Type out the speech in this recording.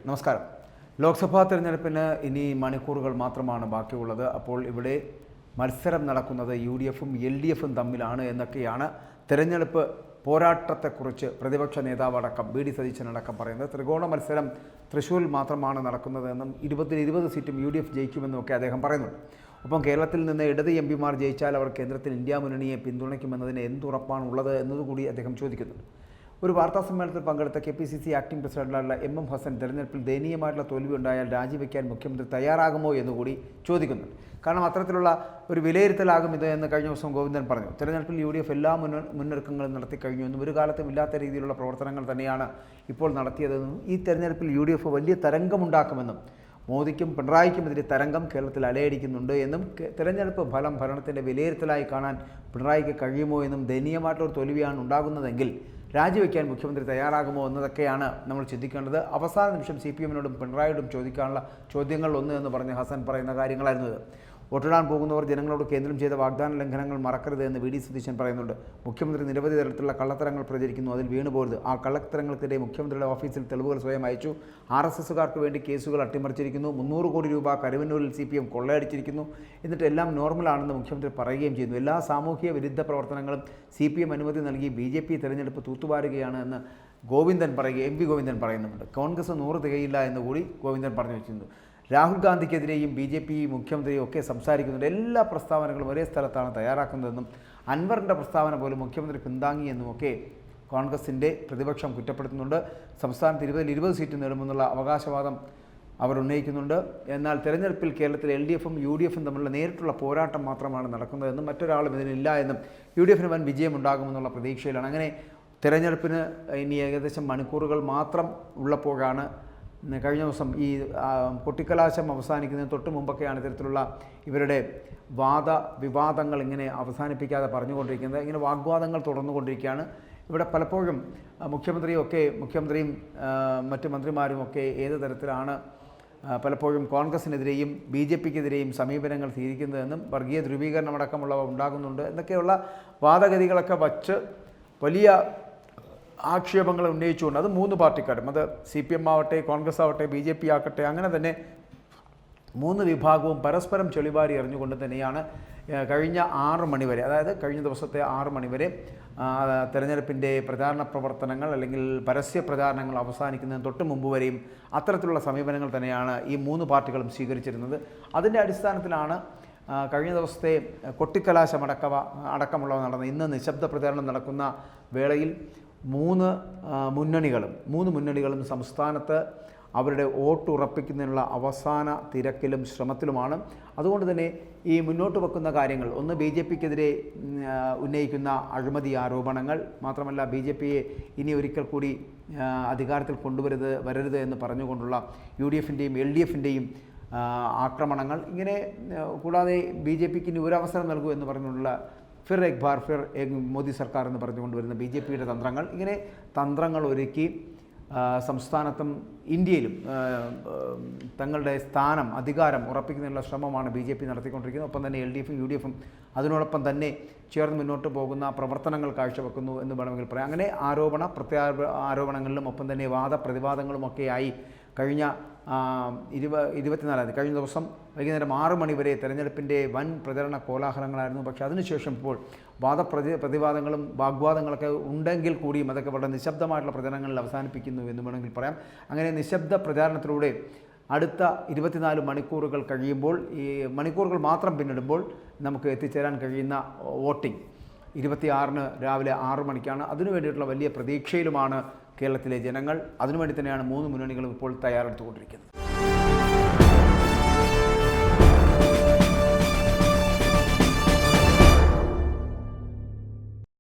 നമസ്കാരം. ലോക്സഭാ തെരഞ്ഞെടുപ്പിന് ഇനി മണിക്കൂറുകൾ മാത്രമാണ് ബാക്കിയുള്ളത്. അപ്പോൾ ഇവിടെ മത്സരം നടക്കുന്നത് UDF-ഉം LDF-ഉം തമ്മിലാണ് എന്നൊക്കെയാണ് തെരഞ്ഞെടുപ്പ് പോരാട്ടത്തെക്കുറിച്ച് പ്രതിപക്ഷ നേതാവടക്കം BD സതീശനടക്കം പറയുന്നത്. ത്രികോണ മത്സരം തൃശ്ശൂരിൽ മാത്രമാണ് നടക്കുന്നതെന്നും 20 സീറ്റും UDF ജയിക്കുമെന്നും ഒക്കെ അദ്ദേഹം പറയുന്നുണ്ട്. ഒപ്പം കേരളത്തിൽ നിന്ന് ഇടത് MP-മാർ ജയിച്ചാൽ അവർ കേന്ദ്രത്തിൽ ഇന്ത്യ മുന്നണിയെ പിന്തുണയ്ക്കുമെന്നതിന് എന്തുറപ്പാണുള്ളത് എന്നതുകൂടി അദ്ദേഹം ചോദിക്കുന്നുണ്ട്. ഒരു വാർത്താ സമ്മേളനത്തിൽ പങ്കെടുത്ത KPCC ആക്ടിംഗ് പ്രസിഡന്റായുള്ള MM ഹസൻ തെരഞ്ഞെടുപ്പിൽ ദയനീയമായിട്ടുള്ള തോൽവി ഉണ്ടായാൽ രാജിവെക്കാൻ മുഖ്യമന്ത്രി തയ്യാറാകുമോ എന്നുകൂടി ചോദിക്കുന്നുണ്ട്. കാരണം അത്തരത്തിലുള്ള ഒരു വിലയിരുത്തലാകും ഇത് എന്ന് കഴിഞ്ഞ ദിവസം ഗോവിന്ദൻ പറഞ്ഞു. തെരഞ്ഞെടുപ്പിൽ UDF എല്ലാ മുന്നൊരുക്കങ്ങളും നടത്തി കഴിഞ്ഞു എന്നും ഒരു കാലത്തും ഇല്ലാത്ത രീതിയിലുള്ള പ്രവർത്തനങ്ങൾ തന്നെയാണ് ഇപ്പോൾ നടത്തിയതെന്നും ഈ തെരഞ്ഞെടുപ്പിൽ UDF വലിയ തരംഗമുണ്ടാക്കുമെന്നും മോദിക്കും പിണറായിക്കുമെതിരെ തരംഗം കേരളത്തിൽ അലയടിക്കുന്നുണ്ട് എന്നും തെരഞ്ഞെടുപ്പ് ഫലം ഭരണത്തിൻ്റെ വിലയിരുത്തലായി കാണാൻ പിണറായിക്ക് കഴിയുമോ എന്നും ദയനീയമായിട്ടൊരു തോൽവിയാണ് ഉണ്ടാകുന്നതെങ്കിൽ രാജിവെക്കാൻ മുഖ്യമന്ത്രി തയ്യാറാകുമോ എന്നതൊക്കെയാണ് നമ്മൾ ചിന്തിക്കേണ്ടത്. അവസാന നിമിഷം CPM-നോടും പിണറായിയോടും ചോദിക്കാനുള്ള ചോദ്യങ്ങൾ എന്ന് പറഞ്ഞ് ഹസൻ പറയുന്ന കാര്യങ്ങളായിരുന്നു. വോട്ടിടാൻ പോകുന്നവർ ജനങ്ങളോട് കേന്ദ്രം ചെയ്ത വാഗ്ദാന ലംഘനങ്ങൾ മറക്കരുത് എന്ന് VD സതീശൻ പറയുന്നുണ്ട്. മുഖ്യമന്ത്രി നിരവധി തരത്തിലുള്ള കള്ളത്തരങ്ങൾ പ്രചരിക്കുന്നു, അതിൽ വീണുപോകരുത്. ആ കള്ളത്തരങ്ങൾക്കിടെ മുഖ്യമന്ത്രിയുടെ ഓഫീസിൽ തെളിവുകൾ സ്വയം അയച്ചു. RSSകാർക്ക് വേണ്ടി കേസുകൾ അട്ടിമറിച്ചിരിക്കുന്നു. 300 കോടി രൂപ കരുവന്നൂരിൽ CPM കൊള്ളയടിച്ചിരിക്കുന്നു. എന്നിട്ട് എല്ലാം നോർമലാണെന്ന് മുഖ്യമന്ത്രി പറയുകയും ചെയ്യുന്നു. എല്ലാ സാമൂഹിക വിരുദ്ധ പ്രവർത്തനങ്ങളും CPM അനുമതി നൽകി BJP തെരഞ്ഞെടുപ്പ് തൂത്തുവാരുകയാണ് എന്ന് ഗോവിന്ദൻ MP ഗോവിന്ദൻ പറയുന്നുണ്ട്. കോൺഗ്രസ് 100 തികയില്ല എന്ന് കൂടി ഗോവിന്ദൻ പറഞ്ഞു വെച്ചിരുന്നു. രാഹുൽ ഗാന്ധിക്കെതിരെയും BJP മുഖ്യമന്ത്രിയും ഒക്കെ സംസാരിക്കുന്നുണ്ട്. എല്ലാ പ്രസ്താവനകളും ഒരേ സ്ഥലത്താണ് തയ്യാറാക്കുന്നതെന്നും അൻവറിൻ്റെ പ്രസ്താവന പോലും മുഖ്യമന്ത്രി പിന്താങ്ങിയെന്നുമൊക്കെ കോൺഗ്രസിൻ്റെ പ്രതിപക്ഷം കുറ്റപ്പെടുത്തുന്നുണ്ട്. സംസ്ഥാനത്ത് 20 സീറ്റ് നേടുമെന്നുള്ള അവകാശവാദം അവർ ഉന്നയിക്കുന്നുണ്ട്. എന്നാൽ തെരഞ്ഞെടുപ്പിൽ കേരളത്തിൽ LDF-ഉം UDF-ഉം തമ്മിലുള്ള നേരിട്ടുള്ള പോരാട്ടം മാത്രമാണ് നടക്കുന്നതെന്നും മറ്റൊരാളും ഇതിനില്ല എന്നും UDF-ന് വൻ വിജയമുണ്ടാകുമെന്നുള്ള പ്രതീക്ഷയിലാണ്. അങ്ങനെ തെരഞ്ഞെടുപ്പിന് ഇനി ഏകദേശം മണിക്കൂറുകൾ മാത്രം ഉള്ളപ്പോഴാണ് കഴിഞ്ഞ ദിവസം ഈ കൊട്ടിക്കലാശം അവസാനിക്കുന്നതിന് തൊട്ട് മുമ്പൊക്കെയാണ് ഇത്തരത്തിലുള്ള ഇവരുടെ വിവാദങ്ങൾ ഇങ്ങനെ അവസാനിപ്പിക്കാതെ പറഞ്ഞുകൊണ്ടിരിക്കുന്നത്. ഇങ്ങനെ വാഗ്വാദങ്ങൾ തുടർന്നുകൊണ്ടിരിക്കുകയാണ്. ഇവിടെ പലപ്പോഴും മുഖ്യമന്ത്രിയും മറ്റ് മന്ത്രിമാരും ഒക്കെ ഏത് തരത്തിലാണ് പലപ്പോഴും കോൺഗ്രസിനെതിരെയും BJPക്കെതിരെയും സമീപനങ്ങൾ സ്വീകരിക്കുന്നതെന്നും വർഗീയ ധ്രുവീകരണമടക്കമുള്ളവ ഉണ്ടാകുന്നുണ്ട് എന്നൊക്കെയുള്ള വാദഗതികളൊക്കെ വച്ച് വലിയ ആക്ഷേപങ്ങൾ ഉന്നയിച്ചുകൊണ്ട് അത് 3 പാർട്ടിക്കാരും, അത് CPM ആവട്ടെ, കോൺഗ്രസ് ആവട്ടെ, BJP ആകട്ടെ, അങ്ങനെ തന്നെ 3 വിഭാഗവും പരസ്പരം ചെളിവാരി എറിഞ്ഞുകൊണ്ട് തന്നെയാണ് കഴിഞ്ഞ 6 മണിവരെ, അതായത് കഴിഞ്ഞ ദിവസത്തെ 6 മണിവരെ തെരഞ്ഞെടുപ്പിൻ്റെ പ്രചാരണ പ്രവർത്തനങ്ങൾ അല്ലെങ്കിൽ പരസ്യ പ്രചാരണങ്ങൾ അവസാനിക്കുന്നതിന് തൊട്ട് മുമ്പ് വരെയും അത്തരത്തിലുള്ള സമീപനങ്ങൾ തന്നെയാണ് ഈ 3 പാർട്ടികളും സ്വീകരിച്ചിരുന്നത്. അതിൻ്റെ അടിസ്ഥാനത്തിലാണ് കഴിഞ്ഞ ദിവസത്തെ കൊട്ടിക്കലാശമടക്കമുള്ളവ നടന്നത്. ഇന്ന് നിശബ്ദ പ്രചാരണം നടക്കുന്ന വേളയിൽ 3 മുന്നണികളും സംസ്ഥാനത്ത് അവരുടെ വോട്ട് ഉറപ്പിക്കുന്നതിനുള്ള അവസാന തിരക്കിലും ശ്രമത്തിലുമാണ്. അതുകൊണ്ട് തന്നെ ഈ മുന്നോട്ട് വെക്കുന്ന കാര്യങ്ങൾ, ഒന്ന് BJPക്കെതിരെ ഉന്നയിക്കുന്ന അഴിമതി ആരോപണങ്ങൾ, മാത്രമല്ല BJPയെ ഇനി ഒരിക്കൽ കൂടി അധികാരത്തിൽ വരരുത് എന്ന് പറഞ്ഞുകൊണ്ടുള്ള UDF-ൻ്റെയും LDF-ൻ്റെയും ആക്രമണങ്ങൾ, ഇങ്ങനെ കൂടാതെ BJPക്ക് ഇനി ഒരു അവസരം നൽകൂ എന്ന് പറഞ്ഞുകൊണ്ടുള്ള ഫിർ എക് ബാർ ഫിർ മോദി സർക്കാർ എന്ന് പറഞ്ഞുകൊണ്ടുവരുന്ന BJPയുടെ തന്ത്രങ്ങൾ, ഇങ്ങനെ തന്ത്രങ്ങൾ ഒരുക്കി സംസ്ഥാനത്തും ഇന്ത്യയിലും തങ്ങളുടെ അധികാരം ഉറപ്പിക്കുന്നതിനുള്ള ശ്രമമാണ് BJP നടത്തിക്കൊണ്ടിരിക്കുന്നത്. ഒപ്പം തന്നെ LDF-ഉം UDF-ഉം അതിനോടൊപ്പം തന്നെ ചേർന്ന് മുന്നോട്ട് പോകുന്ന പ്രവർത്തനങ്ങൾ കാഴ്ചവെക്കുന്നു എന്ന് വേണമെങ്കിൽ പറയാം. അങ്ങനെ ആരോപണങ്ങളിലും ഒപ്പം തന്നെ വാദപ്രതിവാദങ്ങളുമൊക്കെയായി കഴിഞ്ഞ 24 കഴിഞ്ഞ ദിവസം വൈകുന്നേരം 6 മണി വരെ തെരഞ്ഞെടുപ്പിൻ്റെ വൻ പ്രചരണ കോലാഹലങ്ങളായിരുന്നു. പക്ഷേ അതിനുശേഷം ഇപ്പോൾ പ്രതിവാദങ്ങളും വാഗ്വാദങ്ങളൊക്കെ ഉണ്ടെങ്കിൽ കൂടിയും അതൊക്കെ വളരെ നിശബ്ദമായിട്ടുള്ള പ്രചരണങ്ങളിൽ അവസാനിപ്പിക്കുന്നു എന്ന് വേണമെങ്കിൽ പറയാം. അങ്ങനെ നിശബ്ദ പ്രചാരണത്തിലൂടെ അടുത്ത 24 മണിക്കൂറുകൾ കഴിയുമ്പോൾ, ഈ മണിക്കൂറുകൾ മാത്രം പിന്നിടുമ്പോൾ നമുക്ക് എത്തിച്ചേരാൻ കഴിയുന്ന വോട്ടിംഗ് 26-ന് രാവിലെ 6 മണിക്കാണ്. അതിനു വേണ്ടിയിട്ടുള്ള വലിയ പ്രതീക്ഷയിലുമാണ് കേരളത്തിലെ ജനങ്ങൾ. അതിനുവേണ്ടി തന്നെയാണ് 3 മുന്നണികളും ഇപ്പോൾ തയ്യാറെടുത്തുകൊണ്ടിരിക്കുന്നത്.